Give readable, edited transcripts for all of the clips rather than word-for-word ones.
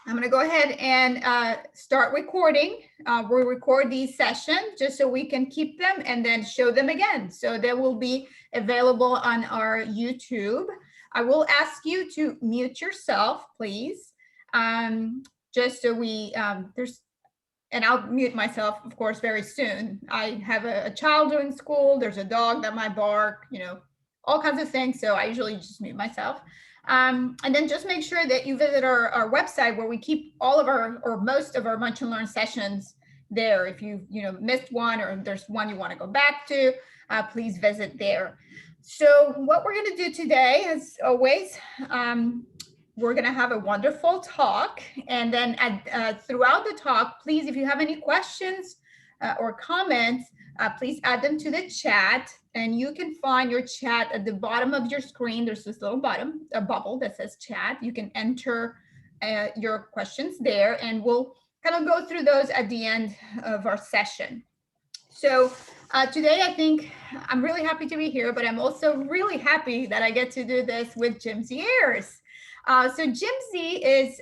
I'm going to go ahead and start recording. We'll record these sessions just so we can keep them and then show them again. So they will be available on our YouTube. I will ask you to mute yourself, please. Just so and I'll mute myself, of course, very soon. I have a child doing school. There's a dog that might bark, all kinds of things. So I usually just mute myself. And then just make sure that you visit our website where we keep all of our, or most of our Munch and Learn sessions there. If you missed one or there's one you want to go back to, please visit there. So what we're going to do today, as always, we're going to have a wonderful talk. And then throughout the talk, please, if you have any questions or comments, please add them to the chat. And you can find your chat at the bottom of your screen. There's this little a bubble that says chat. You can enter your questions there, and we'll kind of go through those at the end of our session. So today, I think I'm really happy to be here, but I'm also really happy that I get to do this with Jimpsie Ayers. So Jimpsie is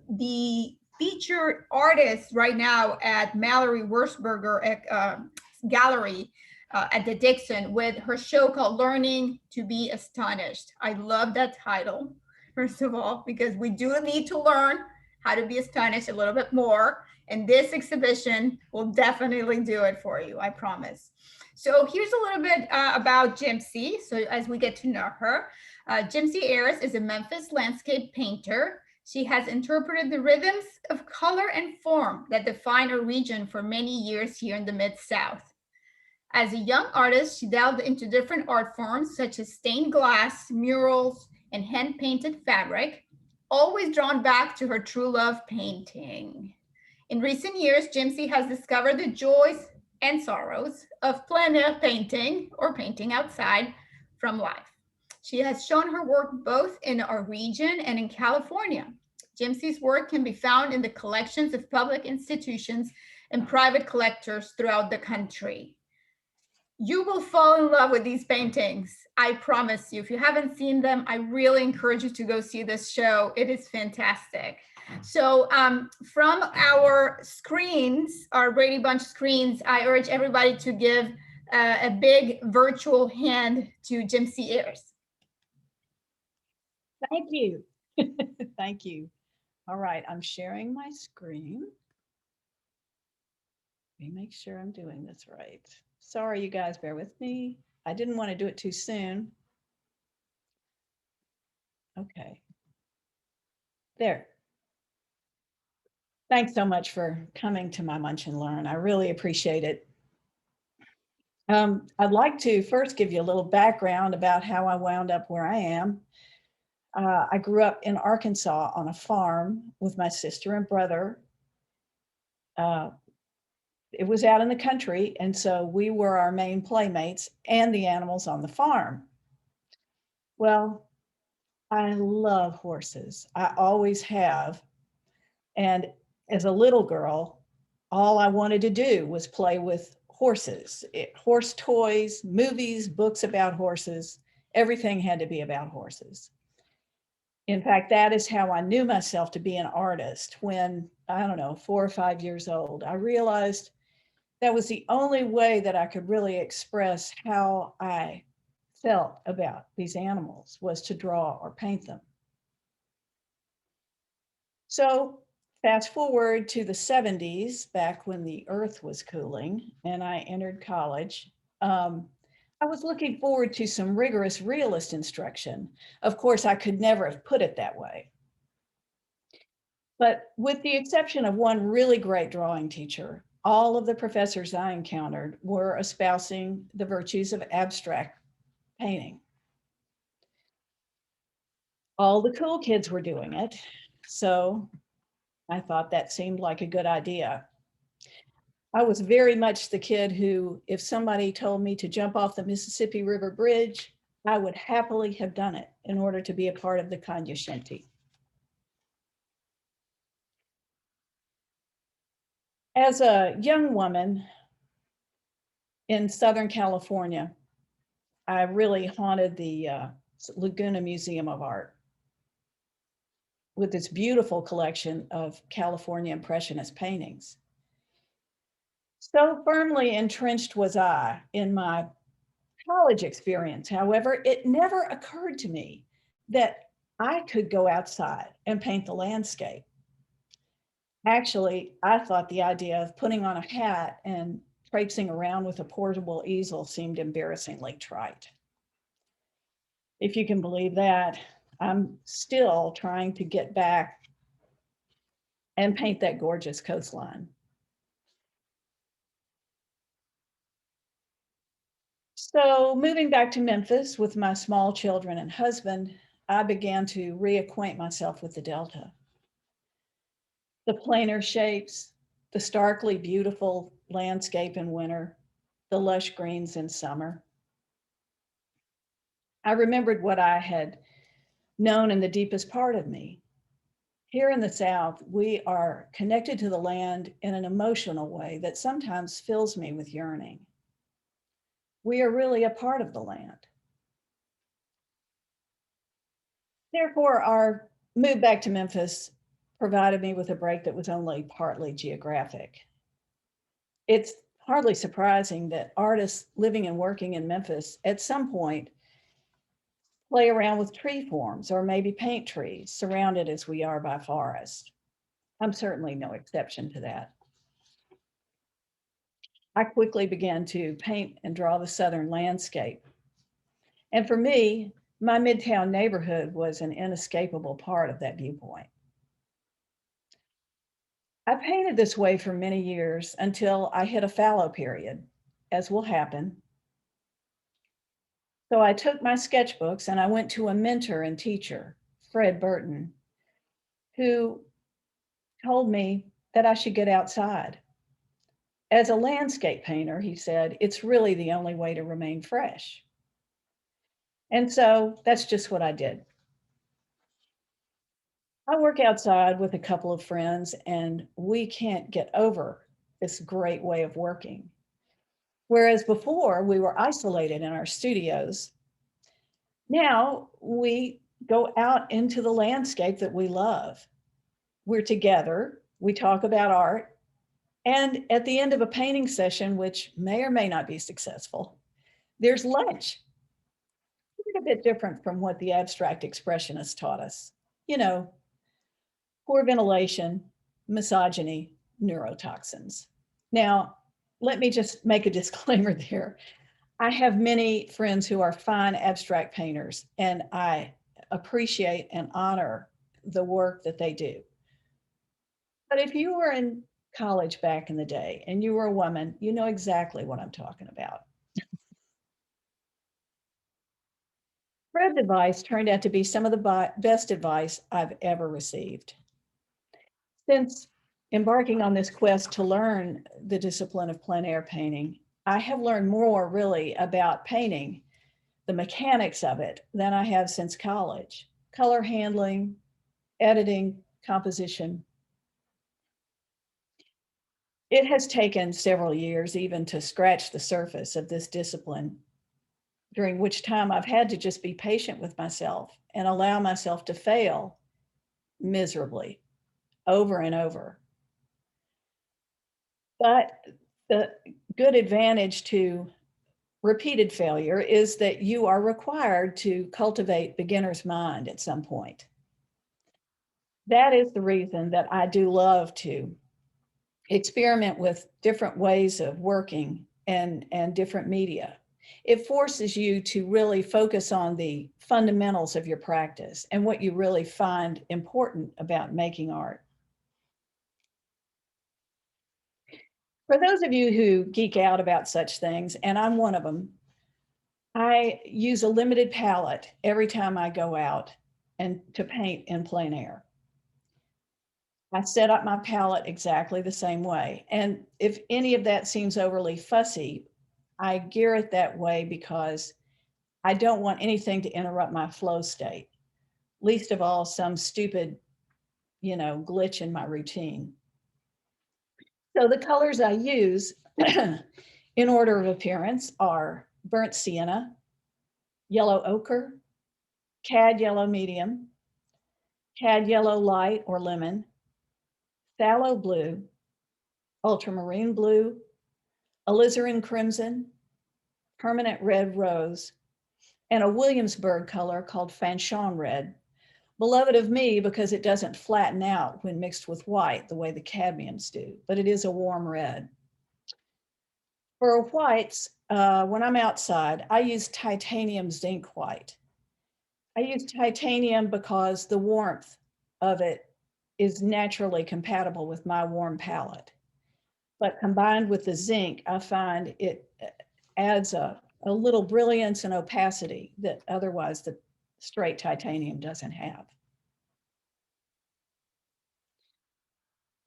the featured artist right now at Mallory Wurzburger Gallery at the Dixon with her show called Learning to be Astonished. I love that title, first of all, because we do need to learn how to be astonished a little bit more. And this exhibition will definitely do it for you, I promise. So here's a little bit about Jimpsie. So as we get to know her, Jimpsie Ayers is a Memphis landscape painter. She has interpreted the rhythms of color and form that define a region for many years here in the Mid-South. As a young artist, she delved into different art forms such as stained glass, murals, and hand-painted fabric, always drawn back to her true love, painting. In recent years, Jimpsie has discovered the joys and sorrows of plein air painting, or painting outside from life. She has shown her work both in our region and in California. Jimpsie's work can be found in the collections of public institutions and private collectors throughout the country. You will fall in love with these paintings. I promise you. If you haven't seen them, I really encourage you to go see this show. It is fantastic. So from our screens, our Brady Bunch screens, I urge everybody to give a big virtual hand to Jimpsie Ayers. Thank you. Thank you. All right, I'm sharing my screen. Let me make sure I'm doing this right. Sorry, you guys, bear with me. I didn't want to do it too soon. Okay. There. Thanks so much for coming to my Munch and Learn. I really appreciate it. I'd like to first give you a little background about how I wound up where I am. I grew up in Arkansas on a farm with my sister and brother. It was out in the country, and so we were our main playmates and the animals on the farm. Well, I love horses. I always have. And as a little girl, all I wanted to do was play with horses. Horse toys, movies, books about horses, everything had to be about horses. In fact, that is how I knew myself to be an artist when, I don't know, 4 or 5 years old. I realized that was the only way that I could really express how I felt about these animals, was to draw or paint them. So fast forward to the 70s, back when the earth was cooling and I entered college. I was looking forward to some rigorous realist instruction. Of course, I could never have put it that way. But with the exception of one really great drawing teacher, all of the professors I encountered were espousing the virtues of abstract painting. All the cool kids were doing it, so I thought that seemed like a good idea. I was very much the kid who, if somebody told me to jump off the Mississippi River Bridge, I would happily have done it in order to be a part of the Kanyashinti. As a young woman in Southern California, I really haunted the Laguna Museum of Art. with its beautiful collection of California Impressionist paintings. So firmly entrenched was I in my college experience, however, it never occurred to me that I could go outside and paint the landscape. Actually, I thought the idea of putting on a hat and traipsing around with a portable easel seemed embarrassingly trite. If you can believe that, I'm still trying to get back and paint that gorgeous coastline. So moving back to Memphis with my small children and husband, I began to reacquaint myself with the Delta. The planar shapes, the starkly beautiful landscape in winter, the lush greens in summer. I remembered what I had known in the deepest part of me. Here in the South, we are connected to the land in an emotional way that sometimes fills me with yearning. We are really a part of the land. Therefore, our move back to Memphis provided me with a break that was only partly geographic. It's hardly surprising that artists living and working in Memphis at some point play around with tree forms or maybe paint trees, surrounded as we are by forest. I'm certainly no exception to that. I quickly began to paint and draw the Southern landscape. And for me, my Midtown neighborhood was an inescapable part of that viewpoint. I painted this way for many years until I hit a fallow period, as will happen. So I took my sketchbooks and I went to a mentor and teacher, Fred Burton, who told me that I should get outside. As a landscape painter, he said, it's really the only way to remain fresh. And so that's just what I did. I work outside with a couple of friends, and we can't get over this great way of working. Whereas before we were isolated in our studios, now we go out into the landscape that we love. We're together, we talk about art, and at the end of a painting session, which may or may not be successful, there's lunch. It's a bit different from what the abstract expressionists taught us. You know, poor ventilation, misogyny, neurotoxins. Now, let me just make a disclaimer there. I have many friends who are fine abstract painters, and I appreciate and honor the work that they do. But if you were in college back in the day and you were a woman, you know exactly what I'm talking about. Fred's advice turned out to be some of the best advice I've ever received. Since embarking on this quest to learn the discipline of plein air painting, I have learned more really about painting, the mechanics of it, than I have since college. Color handling, editing, composition. It has taken several years even to scratch the surface of this discipline, during which time I've had to just be patient with myself and allow myself to fail miserably over and over. But the good advantage to repeated failure is that you are required to cultivate beginner's mind at some point. That is the reason that I do love to experiment with different ways of working and different media. It forces you to really focus on the fundamentals of your practice and what you really find important about making art. For those of you who geek out about such things, and I'm one of them, I use a limited palette every time I go out and to paint in plein air. I set up my palette exactly the same way. And if any of that seems overly fussy, I gear it that way because I don't want anything to interrupt my flow state, least of all some stupid, glitch in my routine. So the colors I use in order of appearance are burnt sienna, yellow ochre, cad yellow medium, cad yellow light or lemon, phthalo blue, ultramarine blue, alizarin crimson, permanent red rose, and a Williamsburg color called Fanchon red, beloved of me because it doesn't flatten out when mixed with white the way the cadmiums do, but it is a warm red. For whites, when I'm outside, I use titanium zinc white. I use titanium because the warmth of it is naturally compatible with my warm palette. But combined with the zinc, I find it adds a little brilliance and opacity that otherwise the straight titanium doesn't have.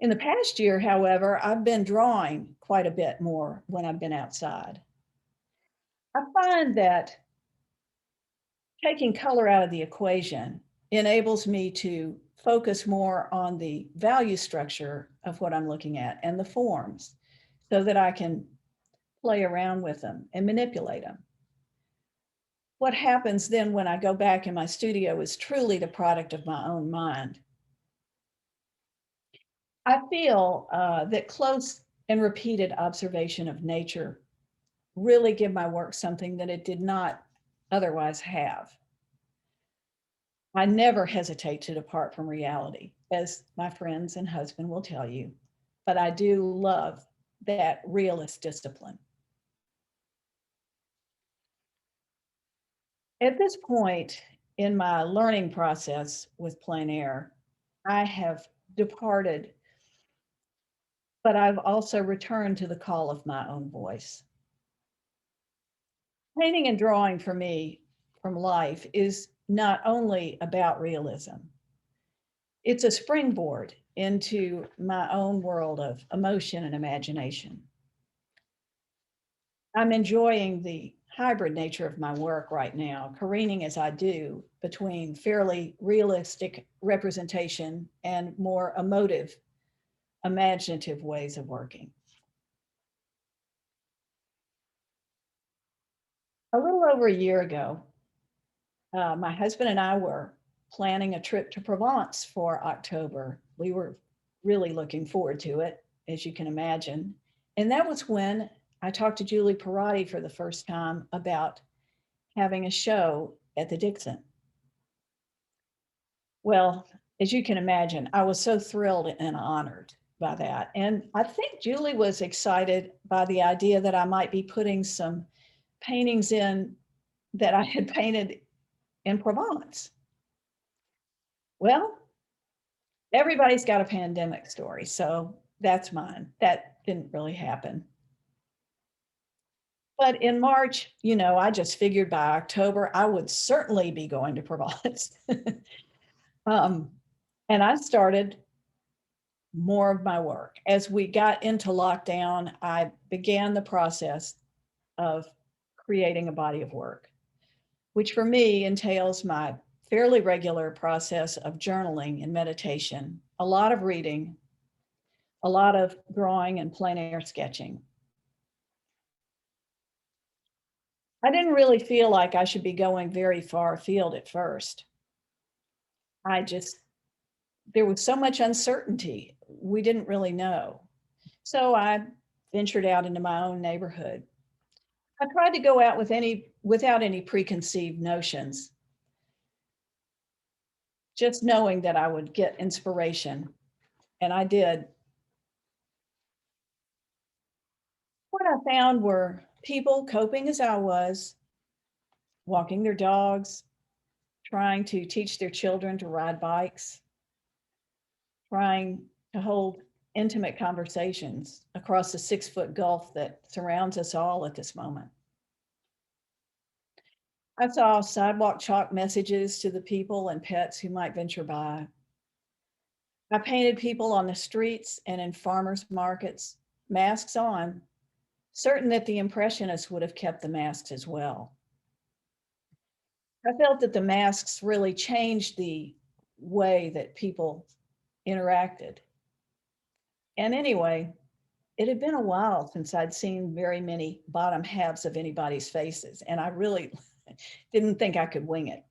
In the past year, however, I've been drawing quite a bit more when I've been outside. I find that taking color out of the equation enables me to focus more on the value structure of what I'm looking at and the forms so that I can play around with them and manipulate them. What happens then when I go back in my studio is truly the product of my own mind. I feel that close and repeated observation of nature really give my work something that it did not otherwise have. I never hesitate to depart from reality, as my friends and husband will tell you, but I do love that realist discipline. At this point in my learning process with plein air, I have departed, but I've also returned to the call of my own voice. Painting and drawing for me from life is not only about realism, it's a springboard into my own world of emotion and imagination. I'm enjoying the hybrid nature of my work right now, careening as I do between fairly realistic representation and more emotive, imaginative ways of working. A little over a year ago, my husband and I were planning a trip to Provence for October. We were really looking forward to it, as you can imagine. And that was when I talked to Julie Perotti for the first time about having a show at the Dixon. Well, as you can imagine, I was so thrilled and honored by that. And I think Julie was excited by the idea that I might be putting some paintings in that I had painted in Provence. Well, everybody's got a pandemic story, so that's mine. That didn't really happen. But in March, I just figured by October, I would certainly be going to Provence. And I started more of my work. As we got into lockdown, I began the process of creating a body of work, which for me entails my fairly regular process of journaling and meditation, a lot of reading, a lot of drawing and plein air sketching. I didn't really feel like I should be going very far afield at first. There was so much uncertainty. We didn't really know. So I ventured out into my own neighborhood. I tried to go out without any preconceived notions, just knowing that I would get inspiration, and I did. What I found were people coping as I was, walking their dogs, trying to teach their children to ride bikes, trying to hold intimate conversations across the 6-foot gulf that surrounds us all at this moment. I saw sidewalk chalk messages to the people and pets who might venture by. I painted people on the streets and in farmers markets, masks on, certain that the Impressionists would have kept the masks as well. I felt that the masks really changed the way that people interacted. And anyway, it had been a while since I'd seen very many bottom halves of anybody's faces, and I really didn't think I could wing it.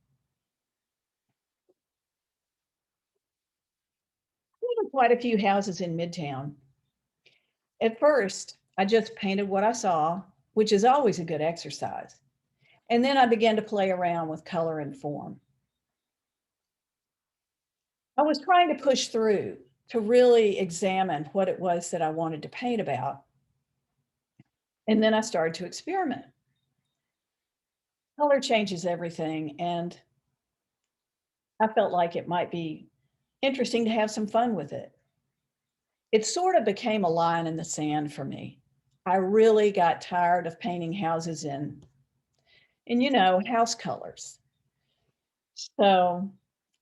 quite a few houses in Midtown. At first, I just painted what I saw, which is always a good exercise. And then I began to play around with color and form. I was trying to push through to really examine what it was that I wanted to paint about. And then I started to experiment. Color changes everything, and I felt like it might be interesting to have some fun with it. It sort of became a line in the sand for me. I really got tired of painting houses in house colors. So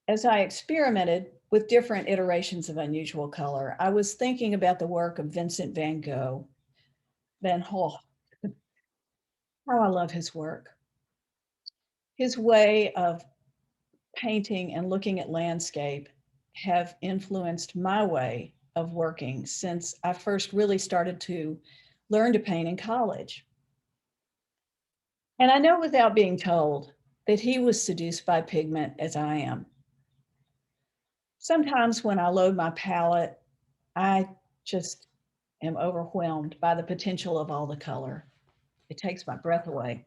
as I experimented with different iterations of unusual color, I was thinking about the work of Vincent van Gogh. How I love his work. His way of painting and looking at landscape have influenced my way of working since I first really started to learn to paint in college. And I know without being told that he was seduced by pigment as I am. Sometimes when I load my palette, I just am overwhelmed by the potential of all the color. It takes my breath away.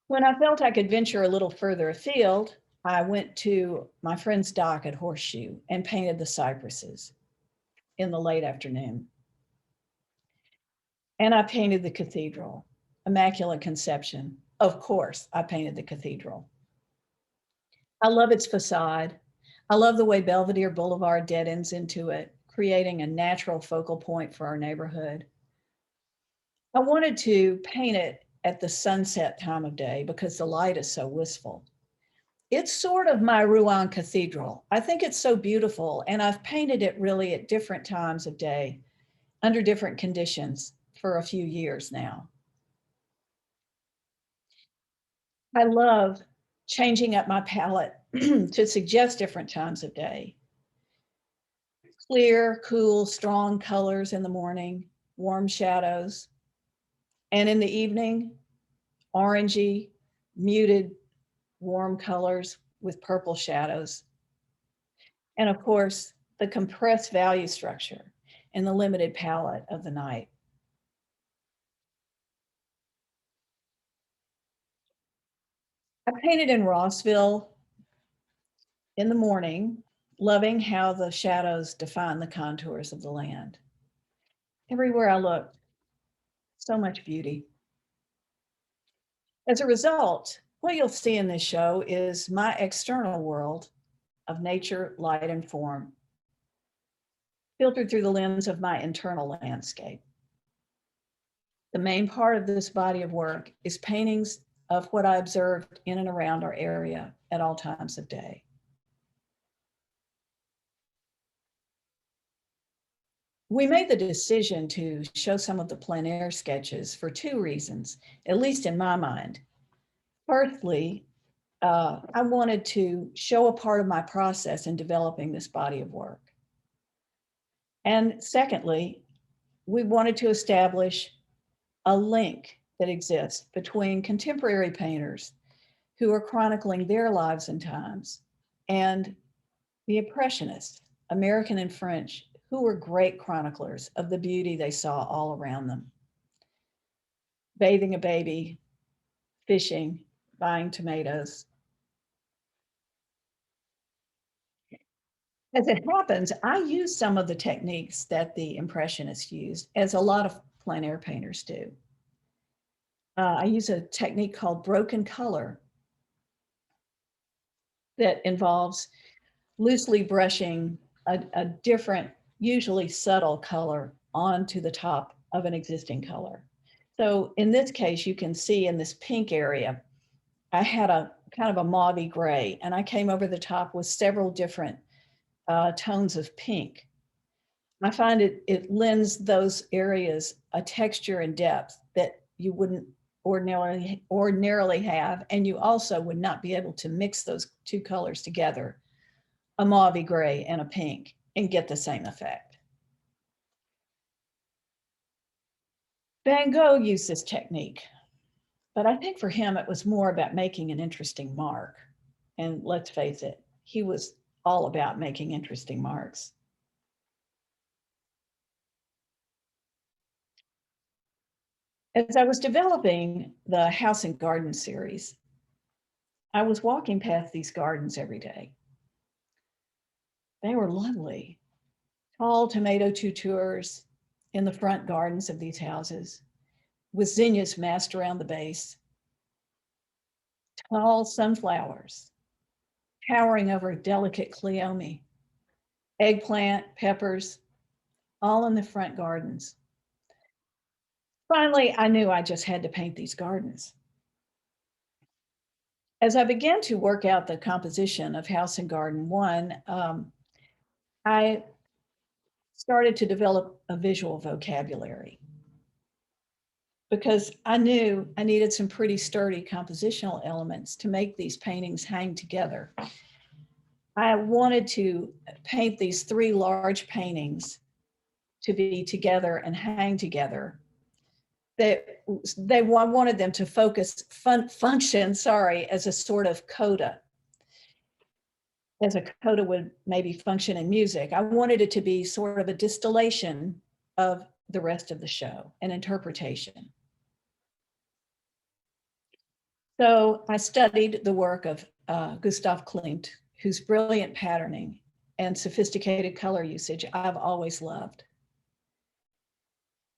When I felt I could venture a little further afield, I went to my friend's dock at Horseshoe and painted the cypresses in the late afternoon. And I painted the cathedral, Immaculate Conception. Of course, I painted the cathedral. I love its facade. I love the way Belvedere Boulevard dead ends into it, creating a natural focal point for our neighborhood. I wanted to paint it at the sunset time of day because the light is so wistful. It's sort of my Rouen Cathedral. I think it's so beautiful, and I've painted it really at different times of day, under different conditions for a few years now. I love changing up my palette to suggest different times of day. Clear, cool, strong colors in the morning, warm shadows. And in the evening, orangey, muted, warm colors with purple shadows. And of course, the compressed value structure and the limited palette of the night. I painted in Rossville in the morning, loving how the shadows define the contours of the land. Everywhere I looked, so much beauty. As a result, what you'll see in this show is my external world of nature, light, and form, filtered through the lens of my internal landscape. The main part of this body of work is paintings of what I observed in and around our area at all times of day. We made the decision to show some of the plein air sketches for two reasons, at least in my mind. Firstly, I wanted to show a part of my process in developing this body of work. And secondly, we wanted to establish a link that exists between contemporary painters who are chronicling their lives and times and the Impressionists, American and French, who were great chroniclers of the beauty they saw all around them. Bathing a baby, fishing, buying tomatoes. As it happens, I use some of the techniques that the Impressionists used, as a lot of plein air painters do. I use a technique called broken color that involves loosely brushing a different, usually subtle color onto the top of an existing color. So in this case, you can see in this pink area, I had a kind of a mauvey gray, and I came over the top with several different tones of pink. I find it lends those areas a texture and depth that you wouldn't ordinarily have, and you also would not be able to mix those two colors together, a mauvey gray and a pink, and get the same effect. Van Gogh used this technique, but I think for him it was more about making an interesting mark. And let's face it, he was all about making interesting marks. As I was developing the House and Garden series, I was walking past these gardens every day. They were lovely. Tall tomato tutors in the front gardens of these houses, with zinnias massed around the base. Tall sunflowers towering over delicate cleome, eggplant, peppers, all in the front gardens. Finally, I knew I just had to paint these gardens. As I began to work out the composition of House and Garden 1, I started to develop a visual vocabulary because I knew I needed some pretty sturdy compositional elements to make these paintings hang together. I wanted to paint these 3 large paintings to be together and hang together. I wanted them to function as a sort of coda, as a coda would maybe function in music. I wanted it to be sort of a distillation of the rest of the show, an interpretation. So I studied the work of Gustav Klimt, whose brilliant patterning and sophisticated color usage I've always loved.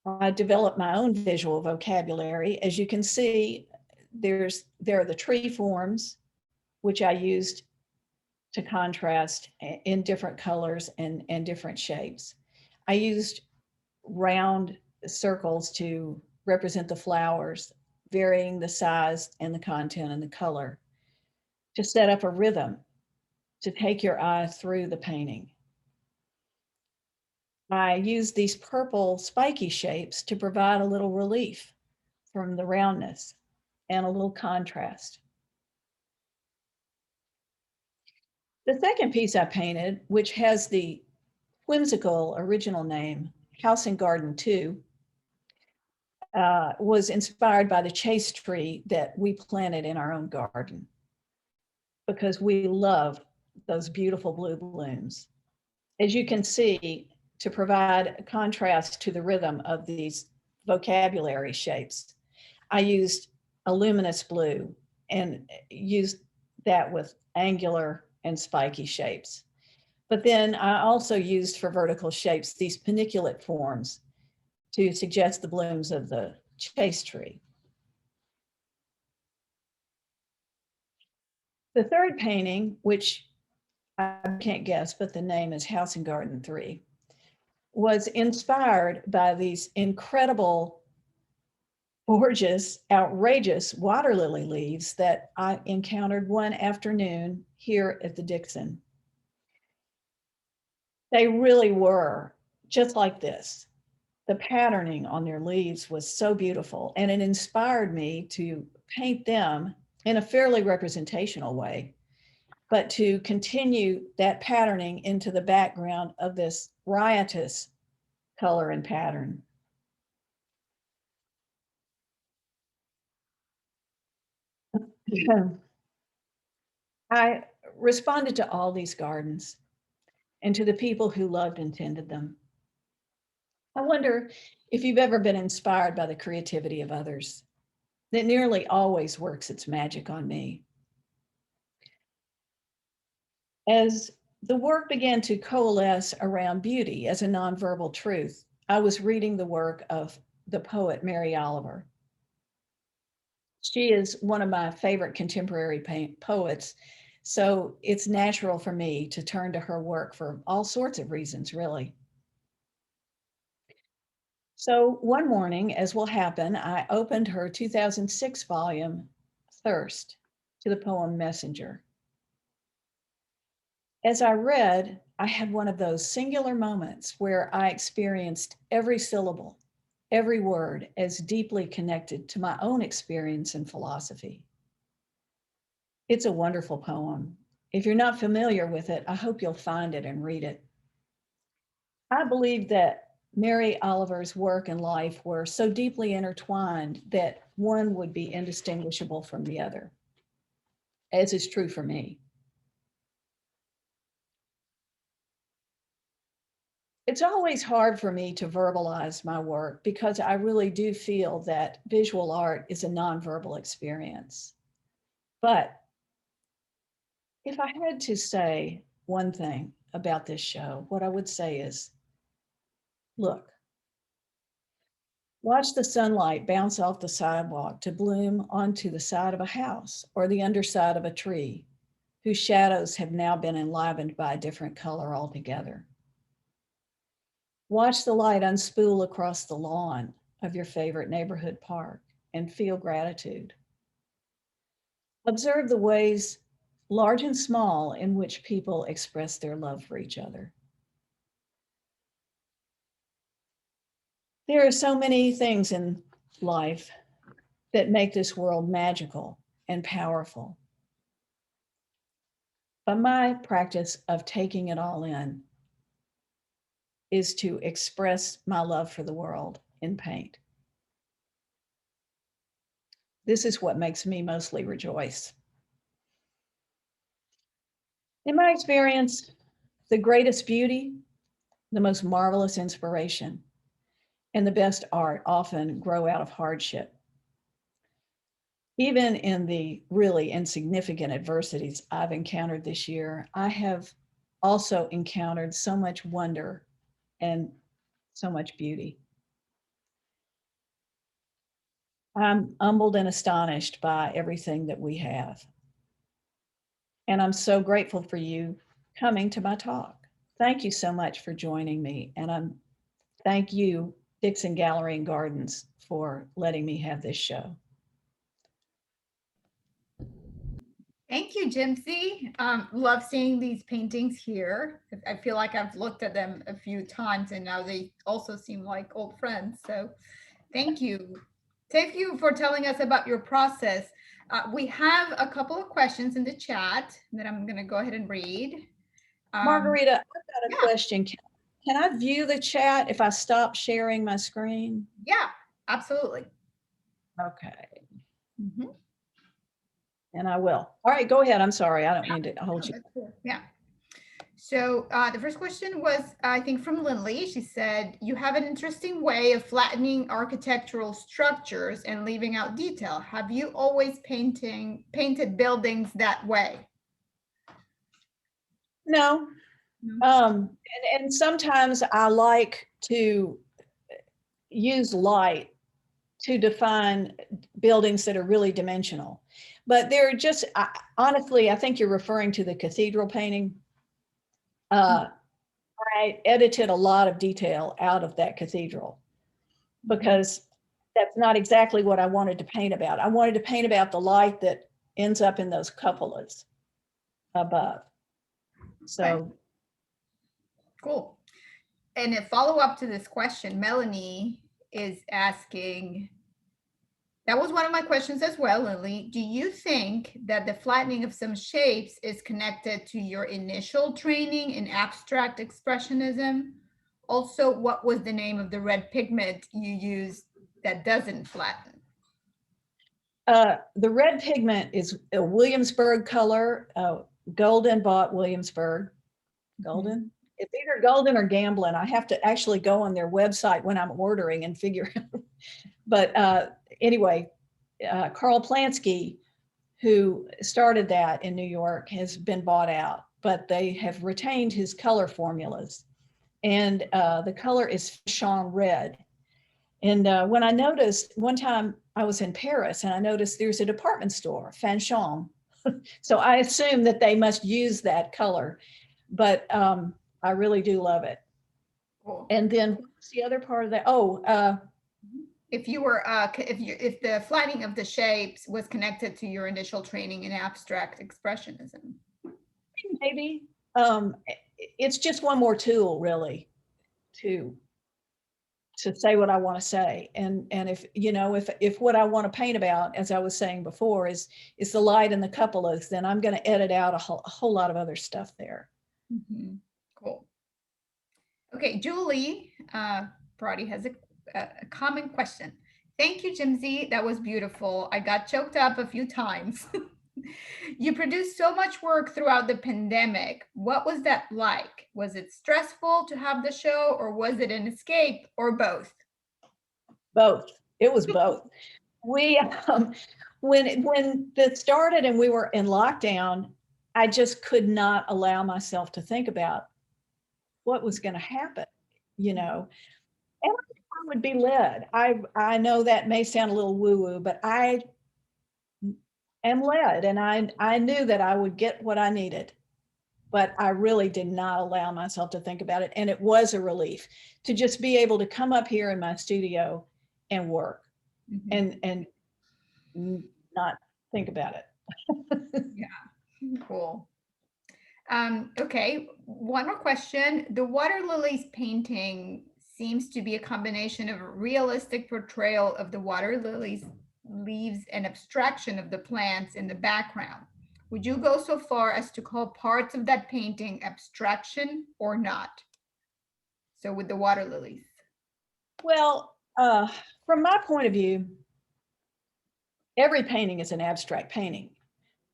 I developed my own visual vocabulary. As you can see, there are the tree forms, which I used to contrast in different colors and different shapes. I used round circles to represent the flowers, varying the size and the content and the color, to set up a rhythm, to take your eye through the painting. I used these purple spiky shapes to provide a little relief from the roundness and a little contrast. The second piece I painted, which has the whimsical original name, House and Garden 2, was inspired by the chaste tree that we planted in our own garden because we love those beautiful blue blooms. As you can see, to provide a contrast to the rhythm of these vocabulary shapes, I used a luminous blue and used that with angular and spiky shapes. But then I also used for vertical shapes these paniculate forms to suggest the blooms of the chaste tree. The third painting, which I can't guess, but the name is House and Garden 3, was inspired by these incredible, gorgeous, outrageous water lily leaves that I encountered one afternoon here at the Dixon. They really were just like this. The patterning on their leaves was so beautiful, and it inspired me to paint them in a fairly representational way, but to continue that patterning into the background of this riotous color and pattern. I responded to all these gardens and to the people who loved and tended them. I wonder if you've ever been inspired by the creativity of others. It nearly always works its magic on me. As the work began to coalesce around beauty as a nonverbal truth, I was reading the work of the poet Mary Oliver. She is one of my favorite contemporary poets, so it's natural for me to turn to her work for all sorts of reasons, really. So one morning, as will happen, I opened her 2006 volume, Thirst, to the poem Messenger. As I read, I had one of those singular moments where I experienced every syllable, every word as deeply connected to my own experience and philosophy. It's a wonderful poem. If you're not familiar with it, I hope you'll find it and read it. I believe that Mary Oliver's work and life were so deeply intertwined that one would be indistinguishable from the other, as is true for me. It's always hard for me to verbalize my work because I really do feel that visual art is a nonverbal experience. But if I had to say one thing about this show, what I would say is, look, watch the sunlight bounce off the sidewalk to bloom onto the side of a house or the underside of a tree, whose shadows have now been enlivened by a different color altogether. Watch the light unspool across the lawn of your favorite neighborhood park and feel gratitude. Observe the ways, large and small, in which people express their love for each other. There are so many things in life that make this world magical and powerful. But my practice of taking it all in is to express my love for the world in paint. This is what makes me mostly rejoice. In my experience, the greatest beauty, the most marvelous inspiration, and the best art often grow out of hardship. Even in the really insignificant adversities I've encountered this year, I have also encountered so much wonder and so much beauty. I'm humbled and astonished by everything that we have. And I'm so grateful for you coming to my talk. Thank you so much for joining me. And thank you, Dixon Gallery and Gardens, for letting me have this show. Thank you, Jimpsie. Love seeing these paintings here. I feel like I've looked at them a few times and now they also seem like old friends. So thank you. Thank you for telling us about your process. We have a couple of questions in the chat that I'm going to go ahead and read. Margarita, I've got a yeah. question. Can I view the chat if I stop sharing my screen? Yeah, absolutely. Okay. Mm-hmm. And I will. All right, go ahead. I'm sorry. I don't mean to hold you. Cool. Yeah. So the first question was, I think, from Lindley. She said, you have an interesting way of flattening architectural structures and leaving out detail. Have you always painted buildings that way? No. And sometimes I like to use light to define buildings that are really dimensional. But they're just, honestly, I think you're referring to the cathedral painting. I edited a lot of detail out of that cathedral because that's not exactly what I wanted to paint about. I wanted to paint about the light that ends up in those cupolas above. So. Okay. Cool. And a follow-up to this question, Melanie is asking, that was one of my questions as well, Lily. Do you think that the flattening of some shapes is connected to your initial training in abstract expressionism? Also, what was the name of the red pigment you used that doesn't flatten? The red pigment is a Williamsburg color. Golden bought Williamsburg. Golden? It's either Golden or Gamblin. I have to actually go on their website when I'm ordering and figure out. But anyway, Carl Plansky, who started that in New York, has been bought out, but they have retained his color formulas. And the color is Fanchon red. And when I noticed, one time I was in Paris and I noticed there's a department store, Fanchon. So I assume that they must use that color, but I really do love it. Cool. And then what's the other part of that? Oh, if you were if the flattening of the shapes was connected to your initial training in abstract expressionism. Maybe it's just one more tool, really, to say what I want to say. And if you know, if what I want to paint about, as I was saying before, is the light and the cupolas, then I'm going to edit out a whole lot of other stuff there. Mm-hmm. Cool. Okay, Julie Brody has a common question. Thank you, Jimpsie. That was beautiful. I got choked up a few times. You produced so much work throughout the pandemic. What was that like? Was it stressful to have the show, or was it an escape, or both? Both. It was both. We, when this started and we were in lockdown, I just could not allow myself to think about what was going to happen, you know. And I would be led. I know that may sound a little woo-woo, but I am led, and I knew that I would get what I needed, but I really did not allow myself to think about it. And it was a relief to just be able to come up here in my studio and work and not think about it. Yeah, cool. Okay, one more question. The Water Lilies painting seems to be a combination of a realistic portrayal of the water lilies leaves and abstraction of the plants in the background. Would you go so far as to call parts of that painting abstraction or not? So with the water lilies. Well, from my point of view, every painting is an abstract painting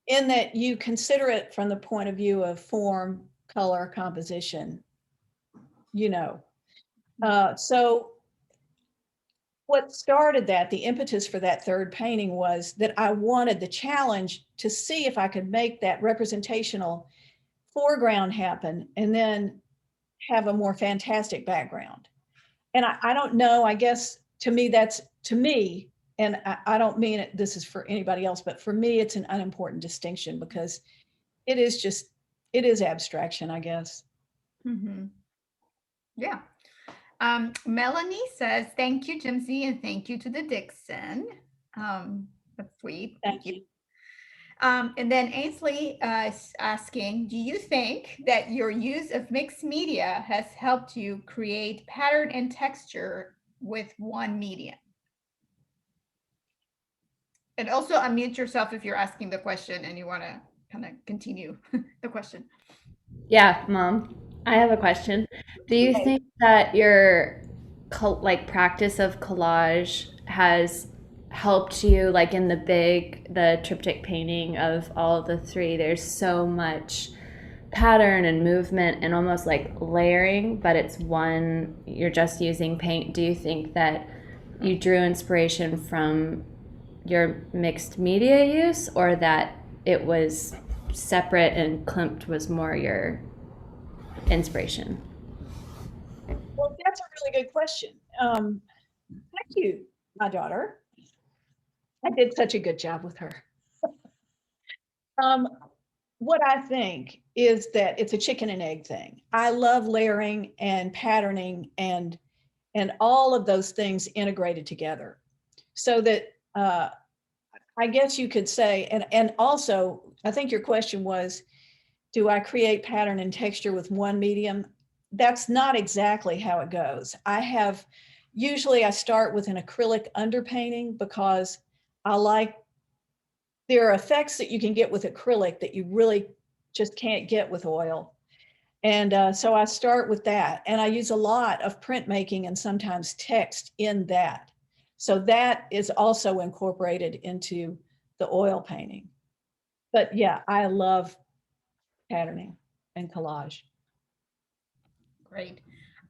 in that you consider it from the point of view of form, color, composition, you know. So what started that, the impetus for that third painting, was that I wanted the challenge to see if I could make that representational foreground happen and then have a more fantastic background. And I don't know, I guess to me, and I don't mean it, this is for anybody else, but for me, it's an unimportant distinction because it is abstraction, I guess. Mm-hmm. Yeah. Melanie says, thank you, Jimpsie, and thank you to the Dixon. That's sweet. Thank you. And then Ainsley is asking, do you think that your use of mixed media has helped you create pattern and texture with one medium? And also unmute yourself if you're asking the question and you want to kind of continue the question. Yeah, Mom, I have a question. Do you think that your practice of collage has helped you, like in the triptych painting of all of the three? There's so much pattern and movement and almost like layering, but it's one, you're just using paint. Do you think that you drew inspiration from your mixed media use, or that it was separate and Klimt was more your inspiration? Well, that's a really good question. Thank you, my daughter. I did such a good job with her. What I think is that it's a chicken and egg thing. I love layering and patterning and all of those things integrated together, so that I guess you could say, and also I think your question was, do I create pattern and texture with one medium? That's not exactly how it goes. Usually I start with an acrylic underpainting because there are effects that you can get with acrylic that you really just can't get with oil. And so I start with that, and I use a lot of printmaking and sometimes text in that. So that is also incorporated into the oil painting. But yeah, I love patterning and collage. Great.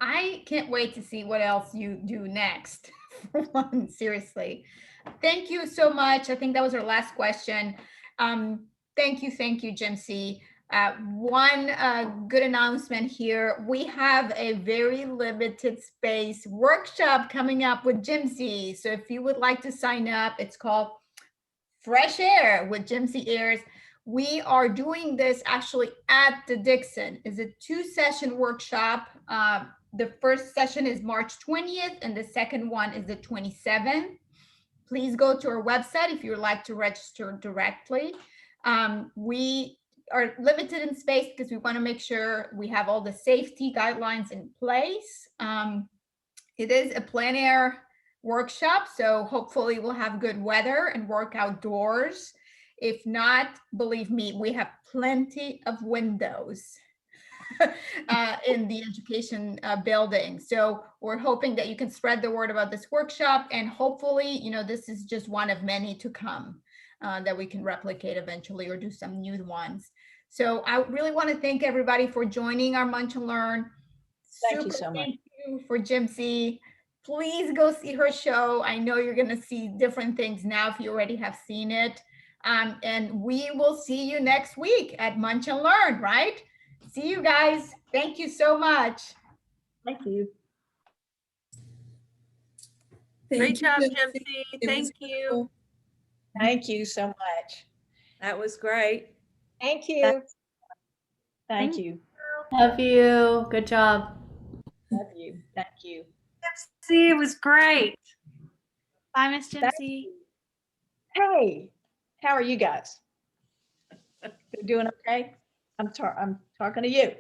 I can't wait to see what else you do next. Seriously. Thank you so much. I think that was our last question. Thank you, Jimpsie. One good announcement here. We have a very limited space workshop coming up with Jimpsie. So if you would like to sign up, it's called Fresh Air with Jimpsie Ayers. We are doing this actually at the Dixon. It's a 2-session workshop. The first session is March 20th and the second one is the 27th. Please go to our website if you would like to register directly. We are limited in space because we want to make sure we have all the safety guidelines in place. It is a plein air workshop, so hopefully we'll have good weather and work outdoors. If not, believe me, we have plenty of windows in the education building. So we're hoping that you can spread the word about this workshop, and hopefully, this is just one of many to come. that we can replicate eventually or do some new ones. So I really want to thank everybody for joining our Munch and Learn. Thank you so much. Thank you for Jimpsie. Please go see her show. I know you're going to see different things now if you already have seen it. And we will see you next week at Munch and Learn, right? See you guys. Thank you so much. Thank you. Great job, Jimpsie. Jimpsie. It was Thank you. wonderful. Thank you so much. That was great. Thank you. Thank you. Love you. Good job. Love you. Thank you. See, it was great. Bye, Miss Thank Jimpsie. Hey, how are you guys? You doing okay? I'm talking to you.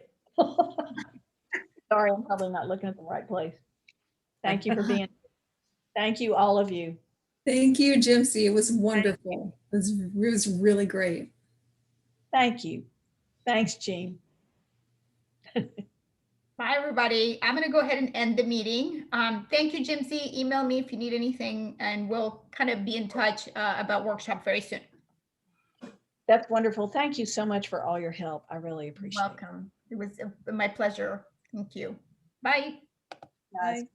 Sorry, I'm probably not looking at the right place. Thank you for being. Thank you, all of you. Thank you, Jimpsie. It was wonderful. It was really great. Thank you. Thanks, Jean. Bye, everybody. I'm going to go ahead and end the meeting. Thank you, Jimpsie. Email me if you need anything, and we'll kind of be in touch about workshop very soon. That's wonderful. Thank you so much for all your help. I really appreciate it. Welcome. It was my pleasure. Thank you. Bye. Guys. Bye.